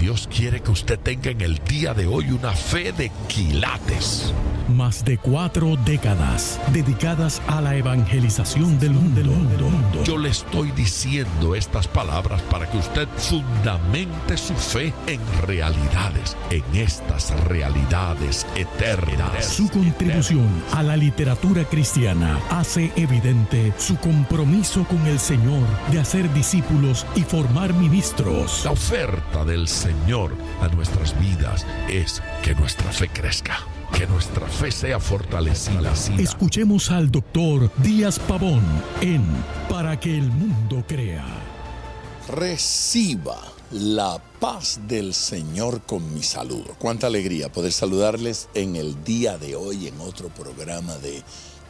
Dios quiere que usted tenga en el día de hoy una fe de quilates. Más de 4 décadas dedicadas a la evangelización del mundo. Yo le estoy diciendo estas palabras para que usted fundamente su fe en realidades, en estas realidades eternas. Su contribución a la literatura cristiana hace evidente su compromiso con el Señor de hacer discípulos y formar ministros. La oferta del Señor a nuestras vidas es que nuestra fe crezca, que nuestra fe sea fortalecida. Escuchemos al doctor Díaz Pavón en Para que el mundo crea. Reciba la paz del Señor con mi saludo. Cuánta alegría poder saludarles en el día de hoy en otro programa de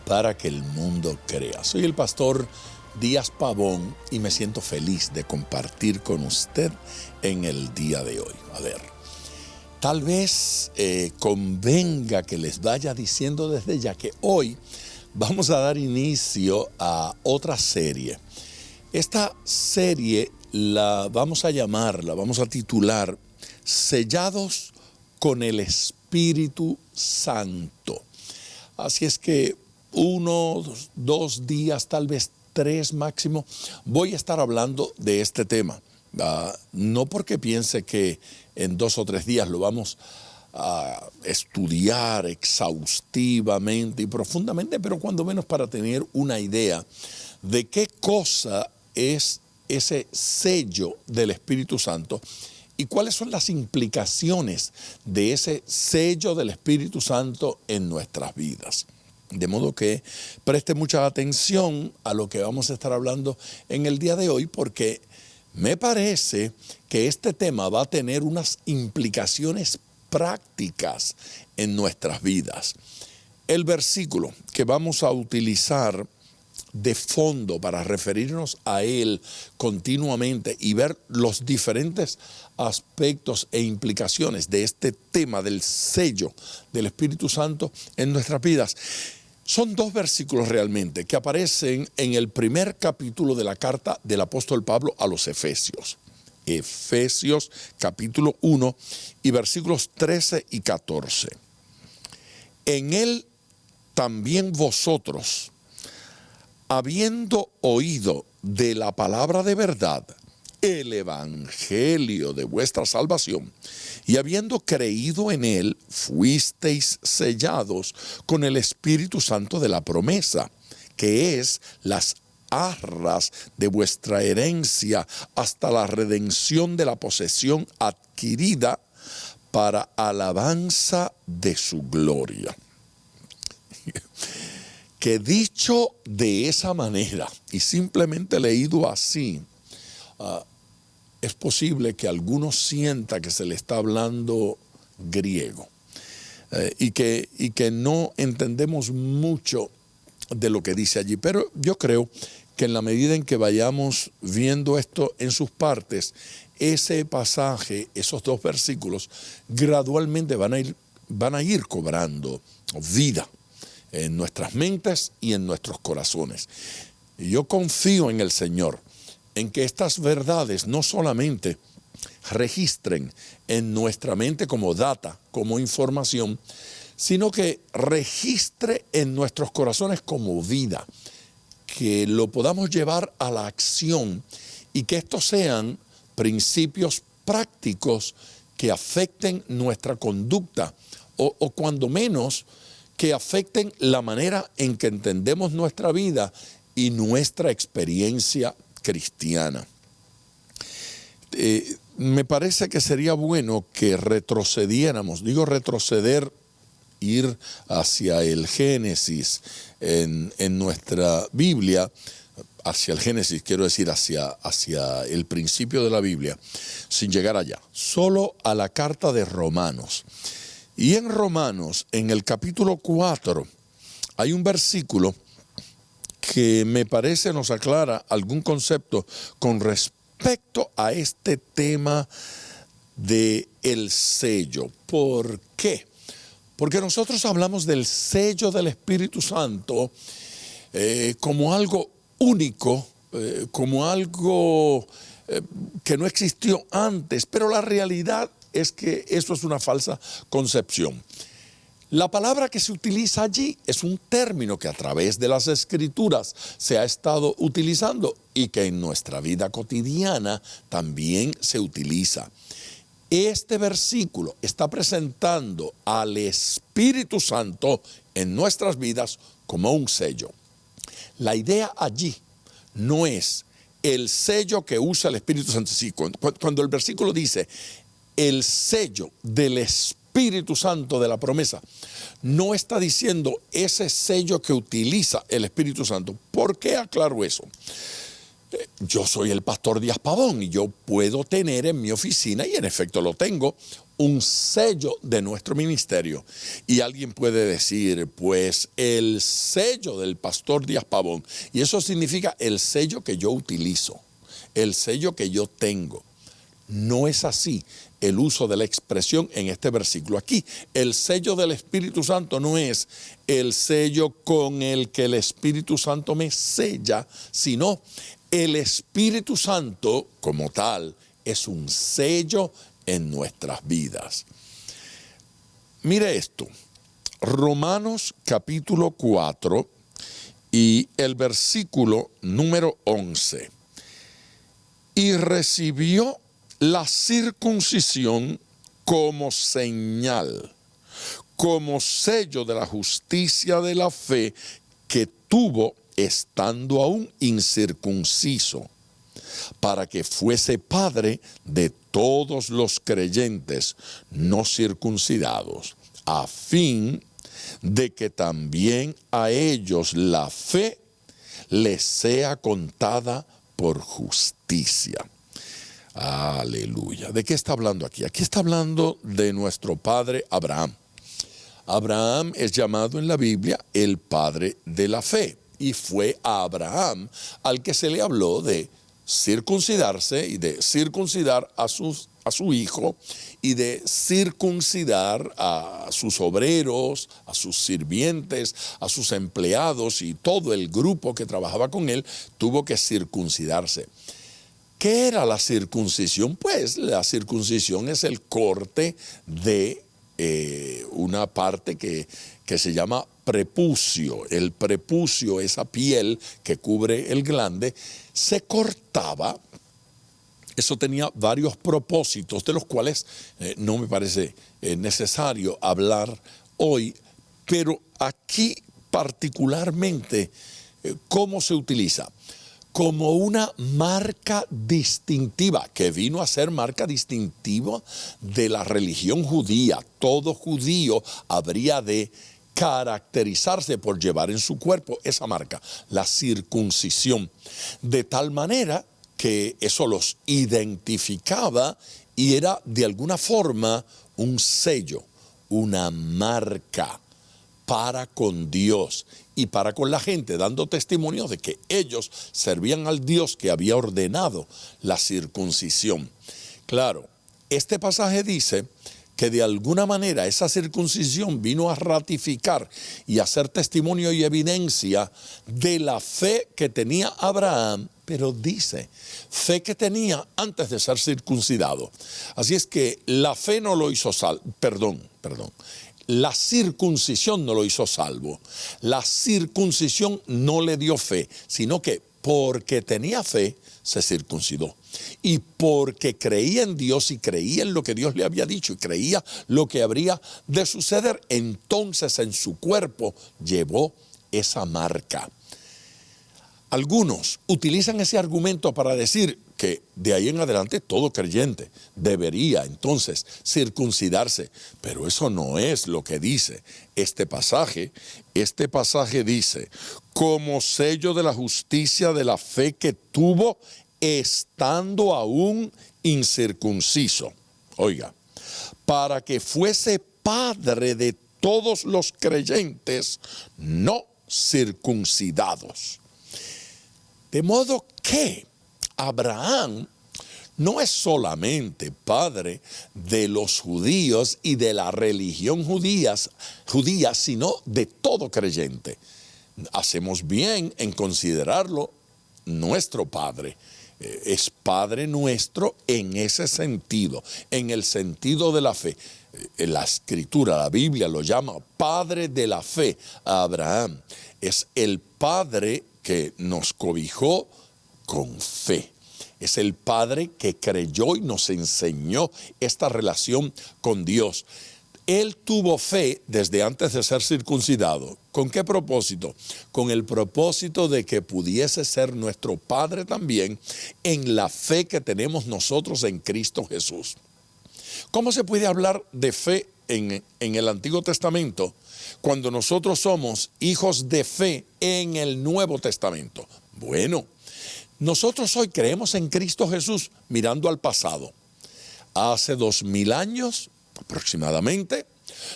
Para que el mundo crea. Soy el pastor Díaz Pavón y me siento feliz de compartir con usted en el día de hoy. A ver, tal vez convenga que les vaya diciendo desde ya que hoy vamos a dar inicio a otra serie. Esta serie la vamos a titular Sellados con el Espíritu Santo. Así es que 1, 2 días, tal vez 3 máximo, voy a estar hablando de este tema. No porque piense que en 2 o 3 días lo vamos a estudiar exhaustivamente y profundamente, pero cuando menos para tener una idea de qué cosa es ese sello del Espíritu Santo y cuáles son las implicaciones de ese sello del Espíritu Santo en nuestras vidas. De modo que preste mucha atención a lo que vamos a estar hablando en el día de hoy, porque me parece que este tema va a tener unas implicaciones prácticas en nuestras vidas. El versículo que vamos a utilizar de fondo para referirnos a él continuamente y ver los diferentes aspectos e implicaciones de este tema del sello del Espíritu Santo en nuestras vidas. Son 2 versículos realmente que aparecen en el primer capítulo de la carta del apóstol Pablo a los Efesios. Efesios capítulo 1 y versículos 13 y 14. En él también vosotros, habiendo oído de la palabra de verdad, el evangelio de vuestra salvación, y habiendo creído en él, fuisteis sellados con el Espíritu Santo de la promesa, que es las arras de vuestra herencia hasta la redención de la posesión adquirida para alabanza de su gloria. Que dicho de esa manera y simplemente leído así, es posible que alguno sienta que se le está hablando griego y que no entendemos mucho de lo que dice allí. Pero yo creo que en la medida en que vayamos viendo esto en sus partes, ese pasaje, esos 2 versículos, gradualmente van a ir cobrando vida en nuestras mentes y en nuestros corazones. Y yo confío en el Señor, en que estas verdades no solamente registren en nuestra mente como data, como información, sino que registre en nuestros corazones como vida, que lo podamos llevar a la acción y que estos sean principios prácticos que afecten nuestra conducta o cuando menos que afecten la manera en que entendemos nuestra vida y nuestra experiencia cristiana. Me parece que sería bueno que retrocediéramos, digo retroceder, ir hacia el Génesis en nuestra Biblia, hacia el Génesis, quiero decir hacia el principio de la Biblia, sin llegar allá, solo a la carta de Romanos. Y en Romanos, en el capítulo 4, hay un versículo que me parece nos aclara algún concepto con respecto a este tema de el sello. ¿Por qué? Porque nosotros hablamos del sello del Espíritu Santo como algo único, como algo que no existió antes, pero la realidad es que eso es una falsa concepción. La palabra que se utiliza allí es un término que a través de las Escrituras se ha estado utilizando y que en nuestra vida cotidiana también se utiliza. Este versículo está presentando al Espíritu Santo en nuestras vidas como un sello. La idea allí no es el sello que usa el Espíritu Santo. Sí, cuando el versículo dice el sello del Espíritu Santo de la promesa, no está diciendo ese sello que utiliza el Espíritu Santo. ¿Por qué aclaro eso? Yo soy el pastor Díaz Pavón y yo puedo tener en mi oficina, y en efecto lo tengo, un sello de nuestro ministerio. Y alguien puede decir, pues el sello del pastor Díaz Pavón, y eso significa el sello que yo utilizo, el sello que yo tengo. No es así el uso de la expresión en este versículo. Aquí, el sello del Espíritu Santo no es el sello con el que el Espíritu Santo me sella, sino el Espíritu Santo como tal es un sello en nuestras vidas. Mire esto, Romanos capítulo 4 y el versículo número 11. Y recibió la circuncisión como señal, como sello de la justicia de la fe que tuvo estando aún incircunciso, para que fuese padre de todos los creyentes no circuncidados, a fin de que también a ellos la fe les sea contada por justicia. Aleluya. ¿De qué está hablando aquí? Aquí está hablando de nuestro padre Abraham. Abraham es llamado en la Biblia el padre de la fe. Y fue a Abraham al que se le habló de circuncidarse y de circuncidar a su hijo y de circuncidar a sus obreros, a sus sirvientes, a sus empleados, y todo el grupo que trabajaba con él tuvo que circuncidarse. ¿Qué era la circuncisión? Pues la circuncisión es el corte de una parte que se llama prepucio. El prepucio, esa piel que cubre el glande, se cortaba. Eso tenía varios propósitos, de los cuales no me parece necesario hablar hoy, pero aquí particularmente, ¿cómo se utiliza? Como una marca distintiva, que vino a ser marca distintiva de la religión judía. Todo judío habría de caracterizarse por llevar en su cuerpo esa marca, la circuncisión, de tal manera que eso los identificaba y era de alguna forma un sello, una marca para con Dios y para con la gente, dando testimonio de que ellos servían al Dios que había ordenado la circuncisión. Claro, este pasaje dice que de alguna manera esa circuncisión vino a ratificar y a ser testimonio y evidencia de la fe que tenía Abraham, pero dice, fe que tenía antes de ser circuncidado. Así es que la fe no lo hizo la circuncisión no lo hizo salvo. La circuncisión no le dio fe, sino que porque tenía fe, se circuncidó. Y porque creía en Dios y creía en lo que Dios le había dicho y creía lo que habría de suceder, entonces en su cuerpo llevó esa marca. Algunos utilizan ese argumento para decir que de ahí en adelante todo creyente debería entonces circuncidarse, pero eso no es lo que dice este pasaje. Este pasaje dice, como sello de la justicia de la fe que tuvo estando aún incircunciso. Oiga, para que fuese padre de todos los creyentes no circuncidados. De modo que Abraham no es solamente padre de los judíos y de la religión judía, sino de todo creyente. Hacemos bien en considerarlo nuestro padre. Es Padre nuestro en ese sentido, en el sentido de la fe. La Escritura, la Biblia lo llama Padre de la fe a Abraham. Es el Padre que nos cobijó con fe. Es el Padre que creyó y nos enseñó esta relación con Dios. Él tuvo fe desde antes de ser circuncidado. ¿Con qué propósito? Con el propósito de que pudiese ser nuestro Padre también en la fe que tenemos nosotros en Cristo Jesús. ¿Cómo se puede hablar de fe en el Antiguo Testamento cuando nosotros somos hijos de fe en el Nuevo Testamento? Bueno, nosotros hoy creemos en Cristo Jesús mirando al pasado. Hace 2000 años aproximadamente,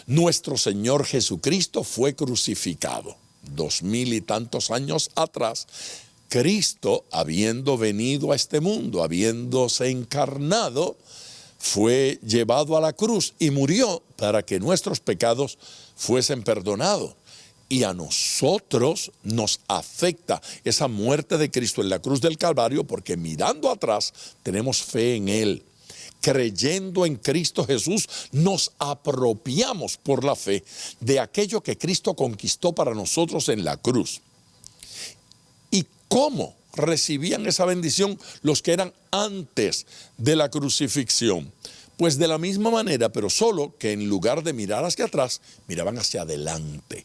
nuestro Señor Jesucristo fue crucificado. 2000 y tantos años atrás, Cristo, habiendo venido a este mundo, habiéndose encarnado, fue llevado a la cruz y murió para que nuestros pecados fuesen perdonados. Y a nosotros nos afecta esa muerte de Cristo en la cruz del Calvario porque mirando atrás tenemos fe en Él. Creyendo en Cristo Jesús, nos apropiamos por la fe de aquello que Cristo conquistó para nosotros en la cruz. ¿Y cómo recibían esa bendición los que eran antes de la crucifixión? Pues de la misma manera, pero solo que en lugar de mirar hacia atrás, miraban hacia adelante.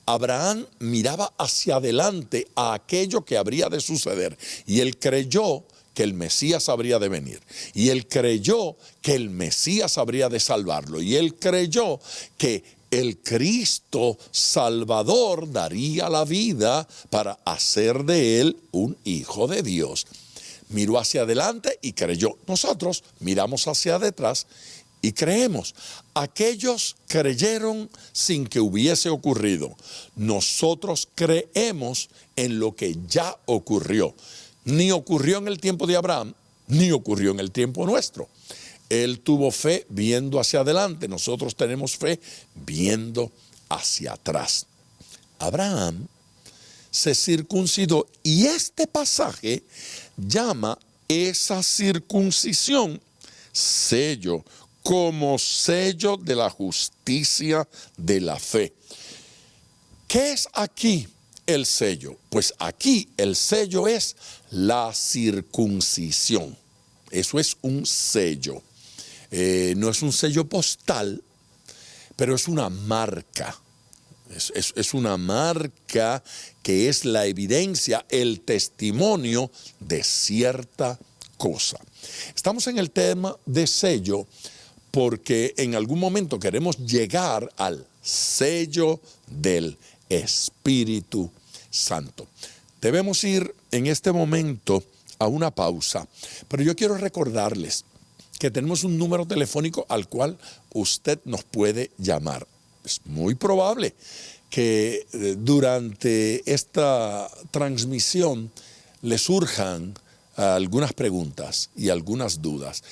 Abraham miraba hacia adelante a aquello que habría de suceder y él creyó que el Mesías habría de venir. Y él creyó que el Mesías habría de salvarlo. Y él creyó que el Cristo Salvador daría la vida para hacer de él un hijo de Dios. Miró hacia adelante y creyó. Nosotros miramos hacia detrás y creemos. Aquellos creyeron sin que hubiese ocurrido. Nosotros creemos en lo que ya ocurrió. Ni ocurrió en el tiempo de Abraham, ni ocurrió en el tiempo nuestro. Él tuvo fe viendo hacia adelante, nosotros tenemos fe viendo hacia atrás. Abraham se circuncidó y este pasaje llama esa circuncisión sello, como sello de la justicia de la fe. ¿Qué es aquí el sello? Pues aquí el sello es la circuncisión. Eso es un sello. No es un sello postal, pero es una marca. Es una marca que es la evidencia, el testimonio de cierta cosa. Estamos en el tema de sello porque en algún momento queremos llegar al sello del Espíritu Santo. Debemos ir en este momento a una pausa, pero yo quiero recordarles que tenemos un número telefónico al cual usted nos puede llamar. Es muy probable que durante esta transmisión le surjan algunas preguntas y algunas dudas.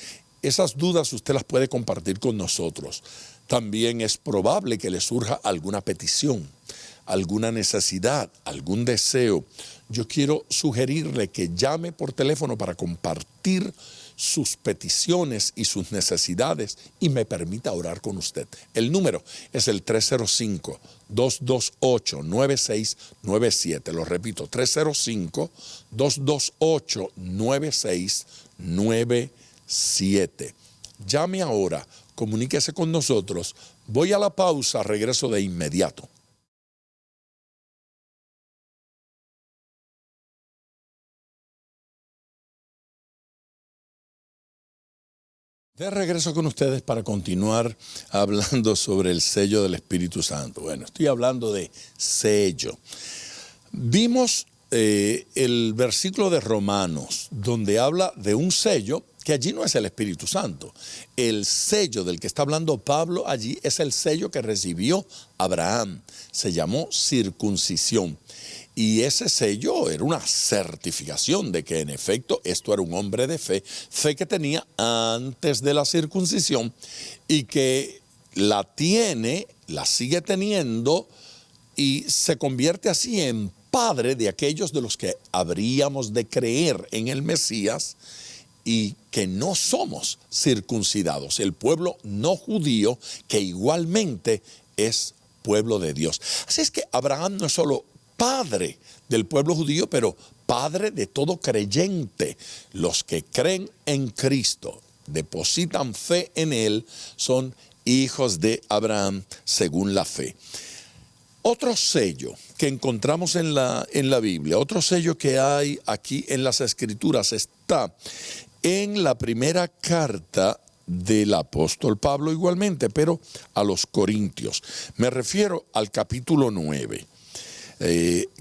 Esas dudas usted las puede compartir con nosotros. También es probable que le surja alguna petición, alguna necesidad, algún deseo. Yo quiero sugerirle que llame por teléfono para compartir sus peticiones y sus necesidades y me permita orar con usted. El número es el 305-228-9697. Lo repito, 305-228-9697. Llame ahora, comuníquese con nosotros. Voy a la pausa, regreso de inmediato. De regreso con ustedes para continuar hablando sobre el sello del Espíritu Santo. Bueno, estoy hablando de sello. Vimos el versículo de Romanos, donde habla de un sello que allí no es el Espíritu Santo. El sello del que está hablando Pablo allí es el sello que recibió Abraham. Se llamó circuncisión. Y ese sello era una certificación de que en efecto esto era un hombre de fe, fe que tenía antes de la circuncisión y que la tiene, la sigue teniendo y se convierte así en padre de aquellos de los que habríamos de creer en el Mesías y que no somos circuncidados, el pueblo no judío que igualmente es pueblo de Dios. Así es que Abraham no es solo padre del pueblo judío, pero padre de todo creyente. Los que creen en Cristo, depositan fe en Él, son hijos de Abraham según la fe. Otro sello que encontramos en la Biblia, otro sello que hay aquí en las Escrituras, está en la primera carta del apóstol Pablo igualmente, pero a los Corintios. Me refiero al capítulo 9.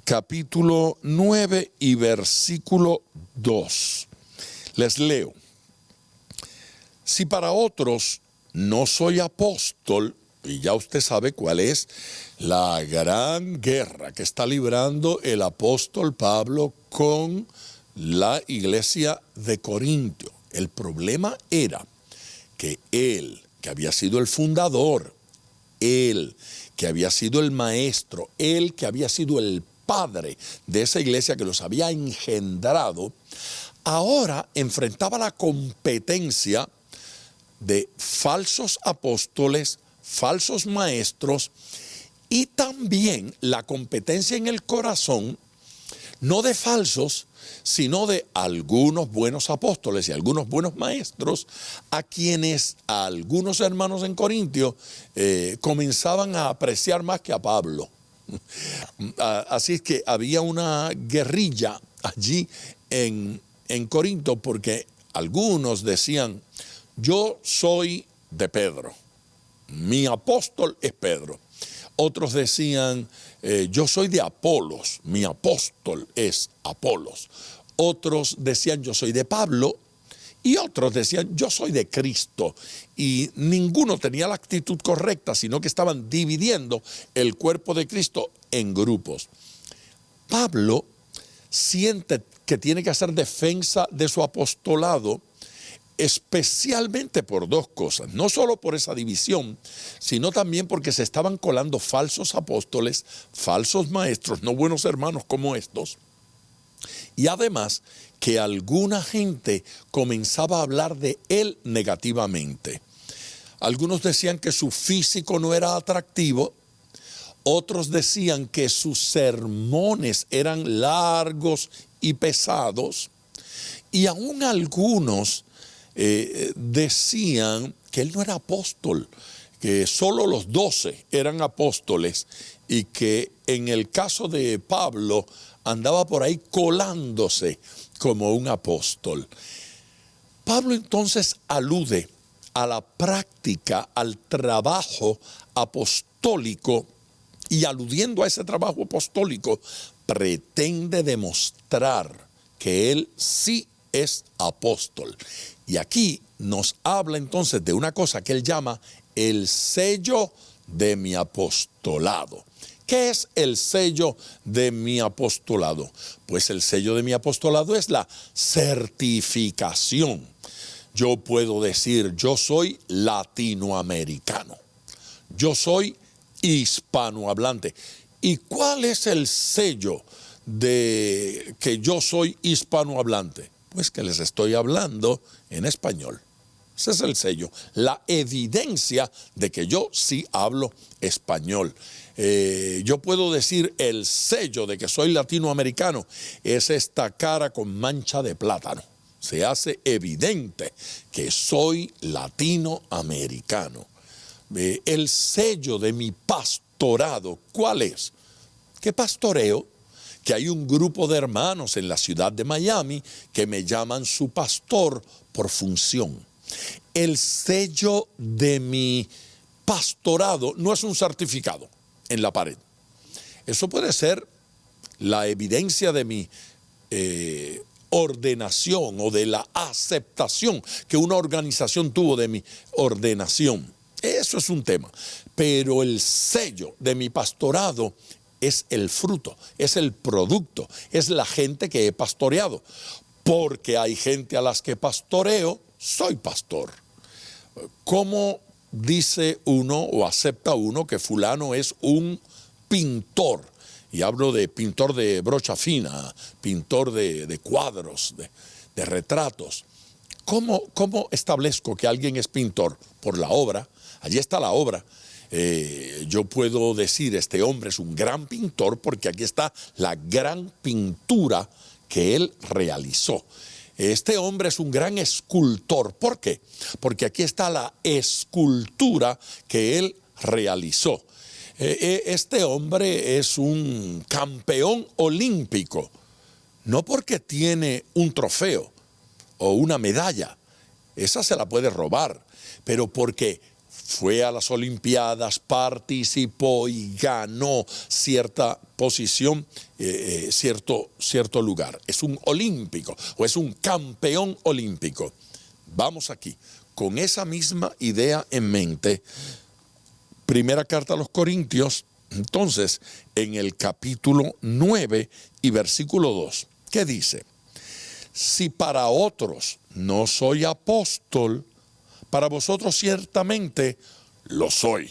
Capítulo 9 y versículo 2. Les leo. Si para otros no soy apóstol, y ya usted sabe cuál es la gran guerra que está librando el apóstol Pablo con la iglesia de Corintio. El problema era que él, que había sido el fundador, él, que había sido el maestro, él, que había sido el padre de esa iglesia que los había engendrado, ahora enfrentaba la competencia de falsos apóstoles, falsos maestros, y también la competencia en el corazón, no de falsos, sino de algunos buenos apóstoles y algunos buenos maestros, a quienes algunos hermanos en Corintio comenzaban a apreciar más que a Pablo. Así es que había una guerrilla allí en Corinto, porque algunos decían, yo soy de Pedro, mi apóstol es Pedro. Otros decían, yo soy de Apolos, mi apóstol es Apolos. Otros decían, yo soy de Pablo, y otros decían, yo soy de Cristo. Y ninguno tenía la actitud correcta, sino que estaban dividiendo el cuerpo de Cristo en grupos. Pablo siente que tiene que hacer defensa de su apostolado, especialmente por dos cosas, no solo por esa división, sino también porque se estaban colando falsos apóstoles, falsos maestros, no buenos hermanos como estos, y además que alguna gente comenzaba a hablar de él negativamente. Algunos decían que su físico no era atractivo, otros decían que sus sermones eran largos y pesados, y aún algunos decían que él no era apóstol, que solo los 12 eran apóstoles y que en el caso de Pablo andaba por ahí colándose como un apóstol. Pablo entonces alude a la práctica, al trabajo apostólico, y aludiendo a ese trabajo apostólico pretende demostrar que él sí es apóstol. Y aquí nos habla entonces de una cosa que él llama el sello de mi apostolado. ¿Qué es el sello de mi apostolado? Pues el sello de mi apostolado es la certificación. Yo puedo decir, yo soy latinoamericano, yo soy hispanohablante. ¿Y cuál es el sello de que yo soy hispanohablante? Pues que les estoy hablando en español. Ese es el sello, la evidencia de que yo sí hablo español. Yo puedo decir el sello de que soy latinoamericano es esta cara con mancha de plátano. Se hace evidente que soy latinoamericano. El sello de mi pastorado, ¿cuál es? ¿Qué pastoreo? Que hay un grupo de hermanos en la ciudad de Miami que me llaman su pastor por función. El sello de mi pastorado no es un certificado en la pared. Eso puede ser la evidencia de mi ordenación o de la aceptación que una organización tuvo de mi ordenación. Eso es un tema. Pero el sello de mi pastorado es el fruto, es el producto, es la gente que he pastoreado. Porque hay gente a las que pastoreo, soy pastor. ¿Cómo dice uno o acepta uno que fulano es un pintor y hablo de pintor de brocha fina, pintor de cuadros, de retratos. ¿Cómo establezco que alguien es pintor? Por la obra. Allí está la obra. Yo puedo decir, este hombre es un gran pintor porque aquí está la gran pintura que él realizó. Este hombre es un gran escultor. ¿Por qué? Porque aquí está la escultura que él realizó. Este hombre es un campeón olímpico, no porque tiene un trofeo o una medalla, esa se la puede robar, pero porque fue a las Olimpiadas, participó y ganó cierta posición, cierto lugar. Es un olímpico o es un campeón olímpico. Vamos aquí, con esa misma idea en mente. Primera carta a los Corintios, entonces, en el capítulo 9 y versículo 2, ¿qué dice? Si para otros no soy apóstol, para vosotros ciertamente lo soy.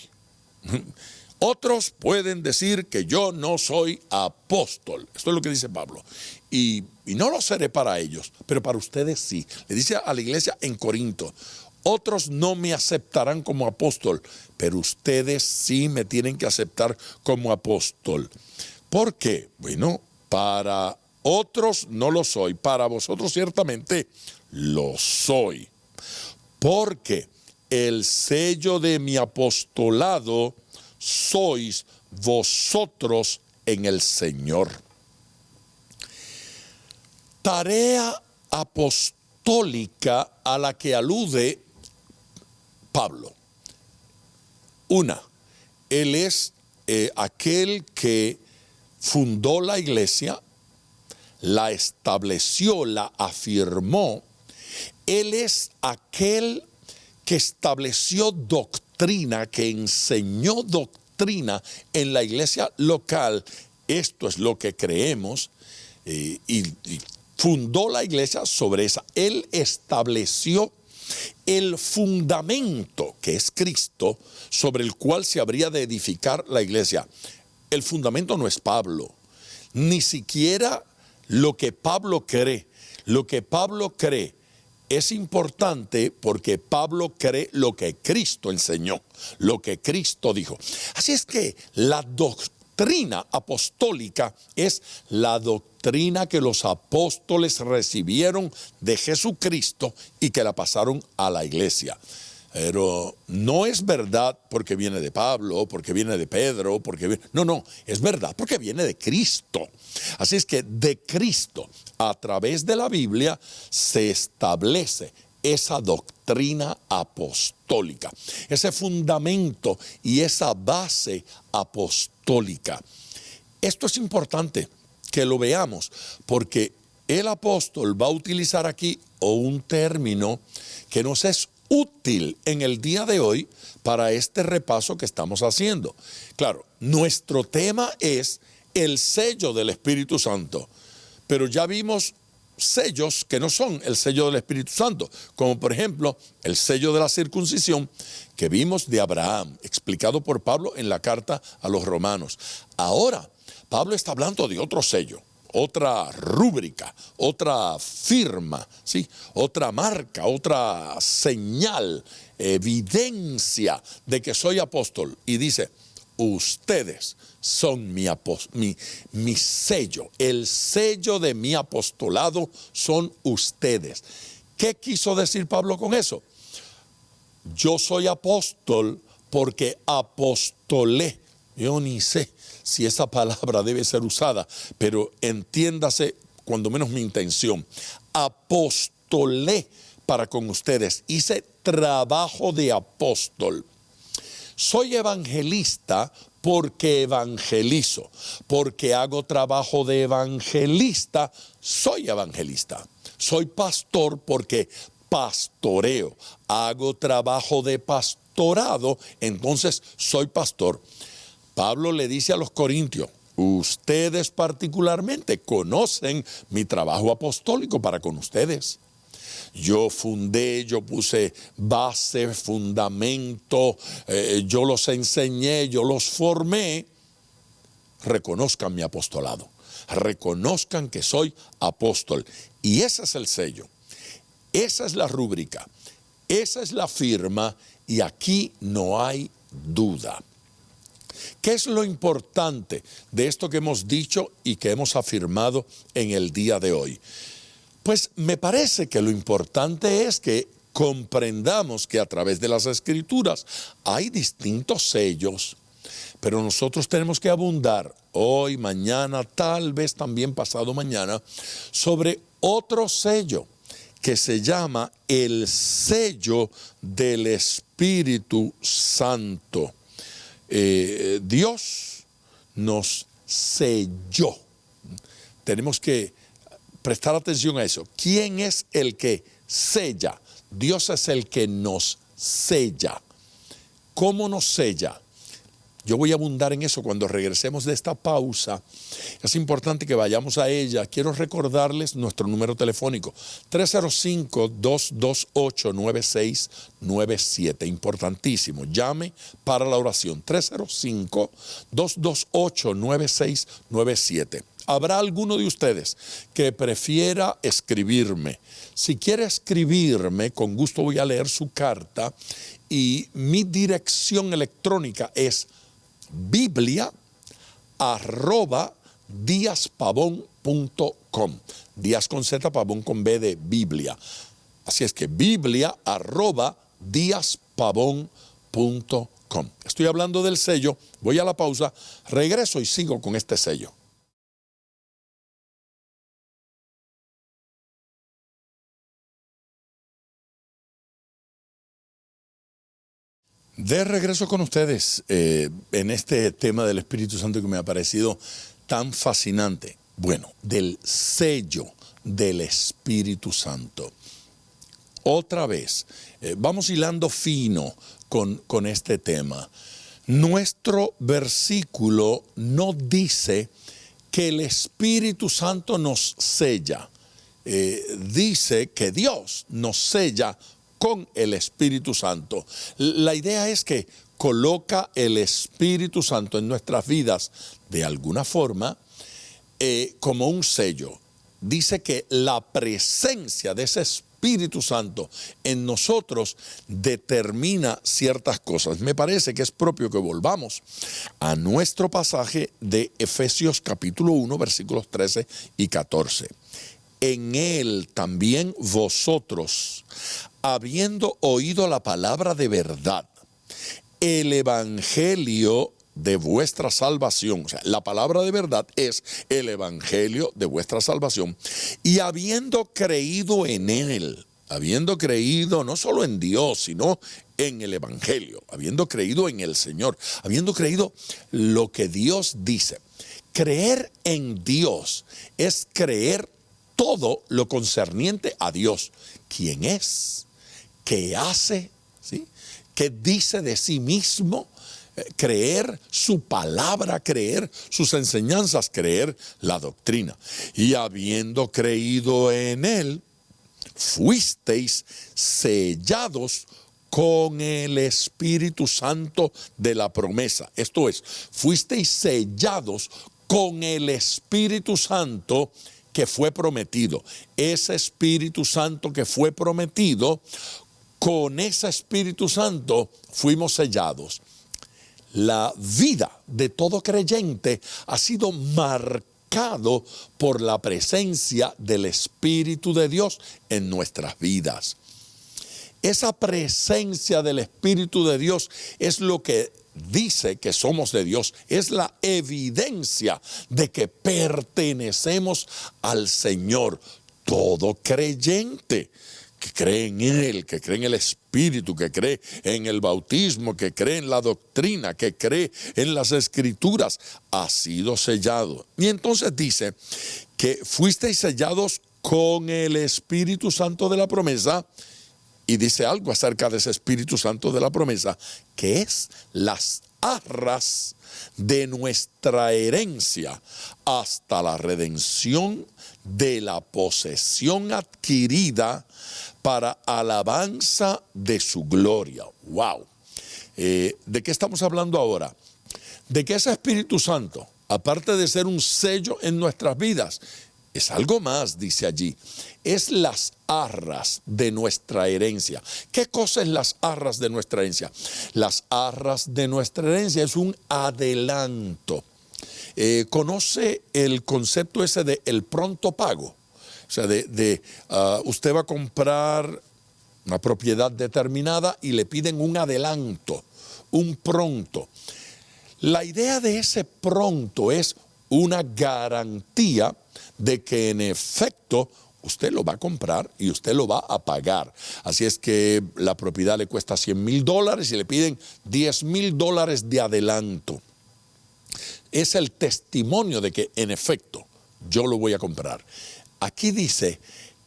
Otros pueden decir que yo no soy apóstol. Esto es lo que dice Pablo. Y no lo seré para ellos, pero para ustedes sí. Le dice a la iglesia en Corinto, otros no me aceptarán como apóstol, pero ustedes sí me tienen que aceptar como apóstol. ¿Por qué? Bueno, para otros no lo soy, para vosotros ciertamente lo soy. Porque el sello de mi apostolado sois vosotros en el Señor. Tarea apostólica a la que alude Pablo. Una, él es aquel que fundó la iglesia, la estableció, la afirmó. Él es aquel que estableció doctrina, que enseñó doctrina en la iglesia local. Esto es lo que creemos, y fundó la iglesia sobre esa. Él estableció el fundamento, que es Cristo, sobre el cual se habría de edificar la iglesia. El fundamento no es Pablo, ni siquiera lo que Pablo cree. Lo que Pablo cree es importante porque Pablo cree lo que Cristo enseñó, lo que Cristo dijo. Así es que la doctrina apostólica es la doctrina que los apóstoles recibieron de Jesucristo y que la pasaron a la iglesia. Pero no es verdad porque viene de Pablo, porque viene de Pedro, no, es verdad porque viene de Cristo. Así es que de Cristo, a través de la Biblia, se establece esa doctrina apostólica, ese fundamento y esa base apostólica. Esto es importante que lo veamos, porque el apóstol va a utilizar aquí un término que nos es útil en el día de hoy para este repaso que estamos haciendo. Claro, nuestro tema es el sello del Espíritu Santo, pero ya vimos sellos que no son el sello del Espíritu Santo, como por ejemplo el sello de la circuncisión que vimos de Abraham, explicado por Pablo en la carta a los romanos. Ahora, Pablo está hablando de otro sello, otra rúbrica, otra firma, ¿sí? Otra marca, otra señal, evidencia de que soy apóstol. Y dice, ustedes son mi sello, el sello de mi apostolado son ustedes. ¿Qué quiso decir Pablo con eso? Yo soy apóstol porque apostolé. Yo ni sé si esa palabra debe ser usada, pero entiéndase cuando menos mi intención. Apostolé para con ustedes, hice trabajo de apóstol. Soy evangelista porque evangelizo, porque hago trabajo de evangelista, soy evangelista. Soy pastor porque pastoreo, hago trabajo de pastorado, entonces soy pastor. Pablo le dice a los corintios, ustedes particularmente conocen mi trabajo apostólico para con ustedes. Yo fundé, yo puse base, fundamento, yo los enseñé, yo los formé. reconozcan mi apostolado, reconozcan que soy apóstol. Y ese es el sello, esa es la rúbrica, esa es la firma, y aquí no hay duda. ¿Qué es lo importante de esto que hemos dicho y que hemos afirmado en el día de hoy? Pues me parece que lo importante es que comprendamos que a través de las Escrituras hay distintos sellos, pero nosotros tenemos que abundar hoy, mañana, tal vez también pasado mañana, sobre otro sello que se llama el sello del Espíritu Santo. Dios nos selló. Tenemos que prestar atención a eso. ¿Quién es el que sella? Dios es el que nos sella. ¿Cómo nos sella? Yo voy a abundar en eso cuando regresemos de esta pausa. Es importante que vayamos a ella. Quiero recordarles nuestro número telefónico, 305-228-9697. Importantísimo. Llame para la oración, 305-228-9697. Habrá alguno de ustedes que prefiera escribirme. Si quiere escribirme, con gusto voy a leer su carta, y mi dirección electrónica es biblia@diazpavon.com. Díaz con Z, Pavón con B de Biblia. Así es que biblia@diazpavon.com. Estoy hablando del sello, voy a la pausa, regreso y sigo con este sello. De regreso con ustedes en este tema del Espíritu Santo que me ha parecido tan fascinante. Bueno, del sello del Espíritu Santo. Otra vez, vamos hilando fino con este tema. Nuestro versículo no dice que el Espíritu Santo nos sella. Dice que Dios nos sella con el Espíritu Santo. La idea es que coloca el Espíritu Santo en nuestras vidas de alguna forma como un sello. Dice que la presencia de ese Espíritu Santo en nosotros determina ciertas cosas. Me parece que es propio que volvamos a nuestro pasaje de Efesios capítulo 1, versículos 13 y 14. En él también vosotros, habiendo oído la palabra de verdad, el evangelio de vuestra salvación, o sea, la palabra de verdad es el evangelio de vuestra salvación, y habiendo creído en él, habiendo creído no solo en Dios, sino en el evangelio, habiendo creído en el Señor, habiendo creído lo que Dios dice. Creer en Dios es creer todo lo concerniente a Dios. ¿Quién es? ¿Qué hace? ¿Sí? ¿Qué dice de sí mismo? Creer su palabra, creer sus enseñanzas, creer la doctrina. Y habiendo creído en él, fuisteis sellados con el Espíritu Santo de la promesa. Esto es, fuisteis sellados con el Espíritu Santo que fue prometido. Ese Espíritu Santo que fue prometido, con ese Espíritu Santo fuimos sellados. La vida de todo creyente ha sido marcado por la presencia del Espíritu de Dios en nuestras vidas. Esa presencia del Espíritu de Dios es lo que dice que somos de Dios, es la evidencia de que pertenecemos al Señor. Todo creyente que cree en Él, que cree en el Espíritu, que cree en el bautismo, que cree en la doctrina, que cree en las Escrituras, ha sido sellado. Y entonces dice que fuisteis sellados con el Espíritu Santo de la promesa. Y dice algo acerca de ese Espíritu Santo de la promesa, que es las arras de nuestra herencia hasta la redención de la posesión adquirida para alabanza de su gloria. ¡Wow! ¿De qué estamos hablando ahora? De que ese Espíritu Santo aparte de ser un sello en nuestras vidas, es algo más, dice allí. Es las arras de nuestra herencia. ¿Qué cosa es las arras de nuestra herencia? Las arras de nuestra herencia es un adelanto. ¿Conoce el concepto ese de el pronto pago? O sea, usted va a comprar una propiedad determinada y le piden un adelanto, un pronto. La idea de ese pronto es una garantía de que en efecto usted lo va a comprar y usted lo va a pagar. Así es que la propiedad le cuesta $100,000 y le piden $10,000 de adelanto. Es el testimonio de que en efecto yo lo voy a comprar. Aquí dice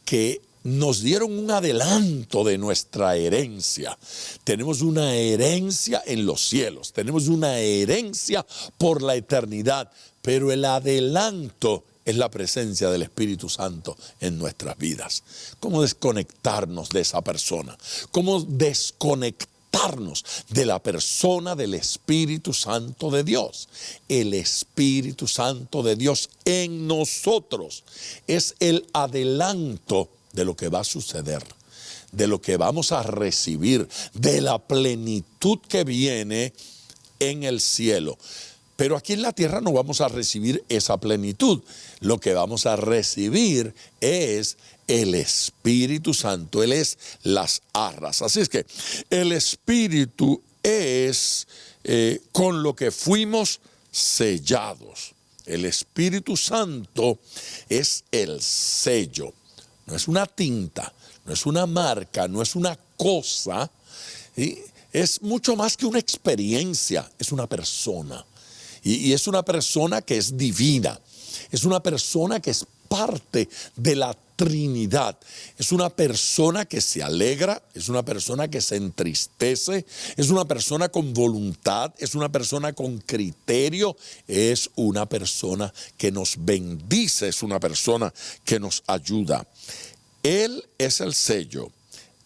que nos dieron un adelanto de nuestra herencia. Tenemos una herencia en los cielos, tenemos una herencia por la eternidad, pero el adelanto es la presencia del Espíritu Santo en nuestras vidas. ¿Cómo desconectarnos de esa persona? ¿Cómo desconectarnos de la persona del Espíritu Santo de Dios? El Espíritu Santo de Dios en nosotros es el adelanto de lo que va a suceder, de lo que vamos a recibir, de la plenitud que viene en el cielo. Pero aquí en la tierra no vamos a recibir esa plenitud. Lo que vamos a recibir es el Espíritu Santo. Él es las arras. Así es que el Espíritu es con lo que fuimos sellados. El Espíritu Santo es el sello. No es una tinta, no es una marca, no es una cosa. ¿Sí? Es mucho más que una experiencia, es una persona. Y es una persona que es divina, es una persona que es parte de la Trinidad, es una persona que se alegra, es una persona que se entristece, es una persona con voluntad, es una persona con criterio, es una persona que nos bendice, es una persona que nos ayuda. Él es el sello,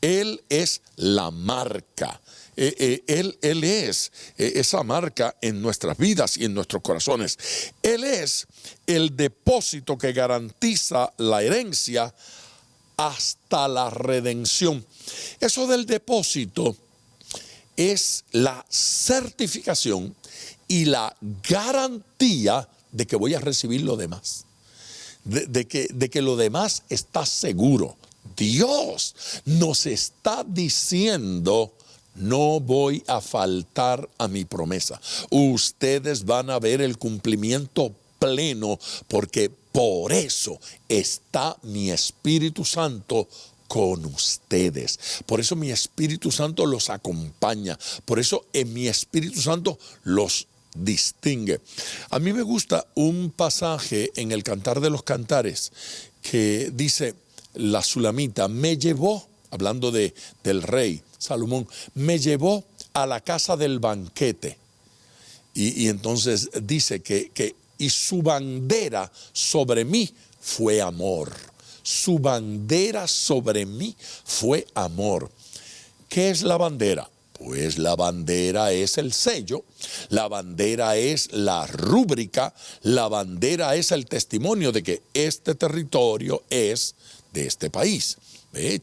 Él es la marca. Él es esa marca en nuestras vidas y en nuestros corazones. Él es el depósito que garantiza la herencia hasta la redención. Eso del depósito es la certificación y la garantía de que voy a recibir lo demás. De que lo demás está seguro. Dios nos está diciendo: no voy a faltar a mi promesa. Ustedes van a ver el cumplimiento pleno, porque por eso está mi Espíritu Santo con ustedes. Por eso mi Espíritu Santo los acompaña. Por eso en mi Espíritu Santo los distingue. A mí me gusta un pasaje en el Cantar de los Cantares que dice la Sulamita: me llevó, hablando del rey Salomón, me llevó a la casa del banquete. Y entonces dice que y su bandera sobre mí fue amor. Su bandera sobre mí fue amor. ¿Qué es la bandera? Pues la bandera es el sello, la bandera es la rúbrica, la bandera es el testimonio de que este territorio es de este país.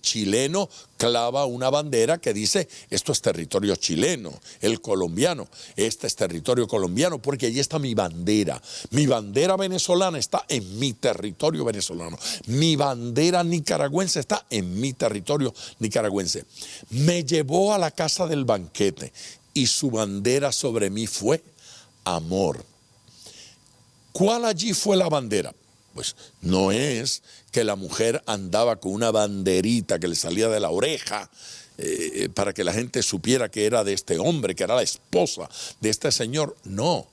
Chileno clava una bandera que dice: esto es territorio chileno. El colombiano: este es territorio colombiano, porque allí está mi bandera. Mi bandera venezolana está en mi territorio venezolano. Mi bandera nicaragüense está en mi territorio nicaragüense. Me llevó a la casa del banquete y su bandera sobre mí fue amor. ¿Cuál allí fue la bandera? Pues no es que la mujer andaba con una banderita que le salía de la oreja para que la gente supiera que era de este hombre, que era la esposa de este señor. No,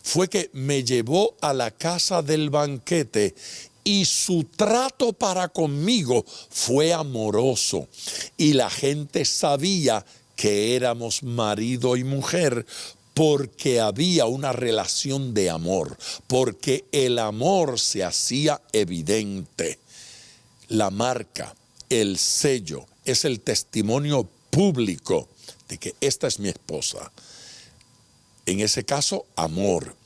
fue que me llevó a la casa del banquete y su trato para conmigo fue amoroso. Y la gente sabía que éramos marido y mujer, porque había una relación de amor, porque el amor se hacía evidente. La marca, el sello, es el testimonio público de que esta es mi esposa. En ese caso, amor.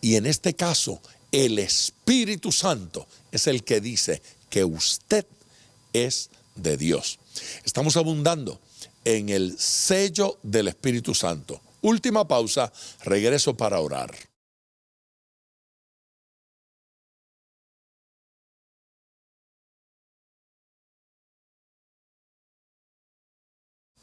Y en este caso, el Espíritu Santo es el que dice que usted es de Dios. Estamos abundando en el sello del Espíritu Santo. Última pausa, regreso para orar.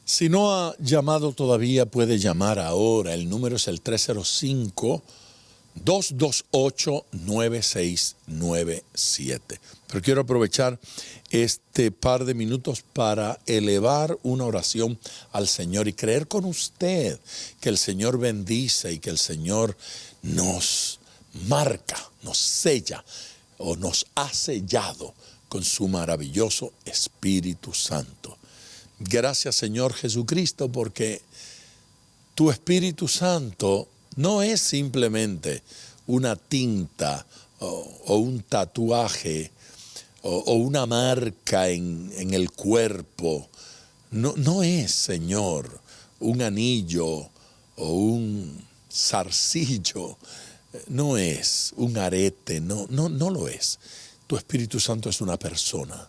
Si no ha llamado todavía, puede llamar ahora. El número es el 305-228-9697. Pero quiero aprovechar este par de minutos para elevar una oración al Señor y creer con usted que el Señor bendice y que el Señor nos marca, nos sella o nos ha sellado con su maravilloso Espíritu Santo. Gracias, Señor Jesucristo, porque tu Espíritu Santo no es simplemente una tinta o un tatuaje o una marca en el cuerpo. No es, Señor, un anillo o un zarcillo. No es un arete, no lo es. Tu Espíritu Santo es una persona.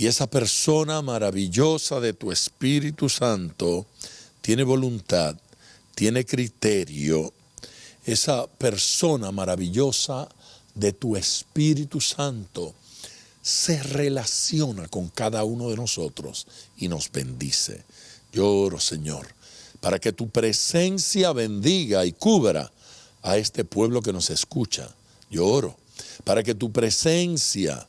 Y esa persona maravillosa de tu Espíritu Santo tiene voluntad, tiene criterio. Esa persona maravillosa de tu Espíritu Santo se relaciona con cada uno de nosotros y nos bendice. Yo oro, Señor, para que tu presencia bendiga y cubra a este pueblo que nos escucha. Yo oro para que tu presencia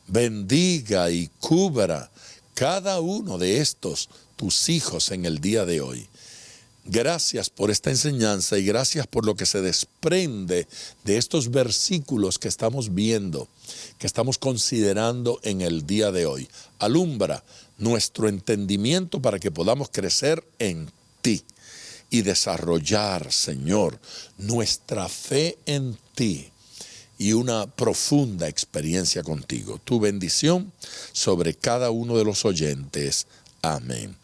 bendiga y cubra cada uno de estos tus hijos en el día de hoy. Gracias por esta enseñanza y gracias por lo que se desprende de estos versículos que estamos viendo, que estamos considerando en el día de hoy. Alumbra nuestro entendimiento para que podamos crecer en ti y desarrollar, Señor, nuestra fe en ti y una profunda experiencia contigo. Tu bendición sobre cada uno de los oyentes. Amén.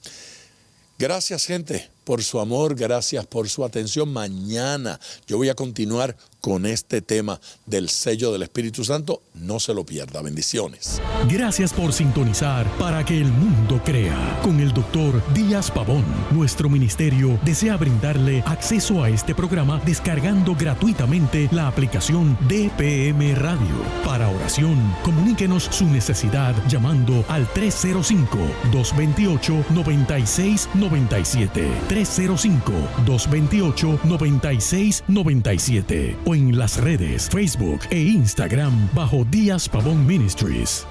Gracias, gente, por su amor, gracias por su atención. Mañana yo voy a continuar con este tema del sello del Espíritu Santo. No se lo pierda. Bendiciones. Gracias por sintonizar Para que el Mundo Crea con el Dr. Díaz Pavón. Nuestro ministerio desea brindarle acceso a este programa descargando gratuitamente la aplicación DPM Radio. Para oración, comuníquenos su necesidad llamando al 305-228-9697. 305-228-9697 o en las redes Facebook e Instagram bajo Díaz Pavón Ministries.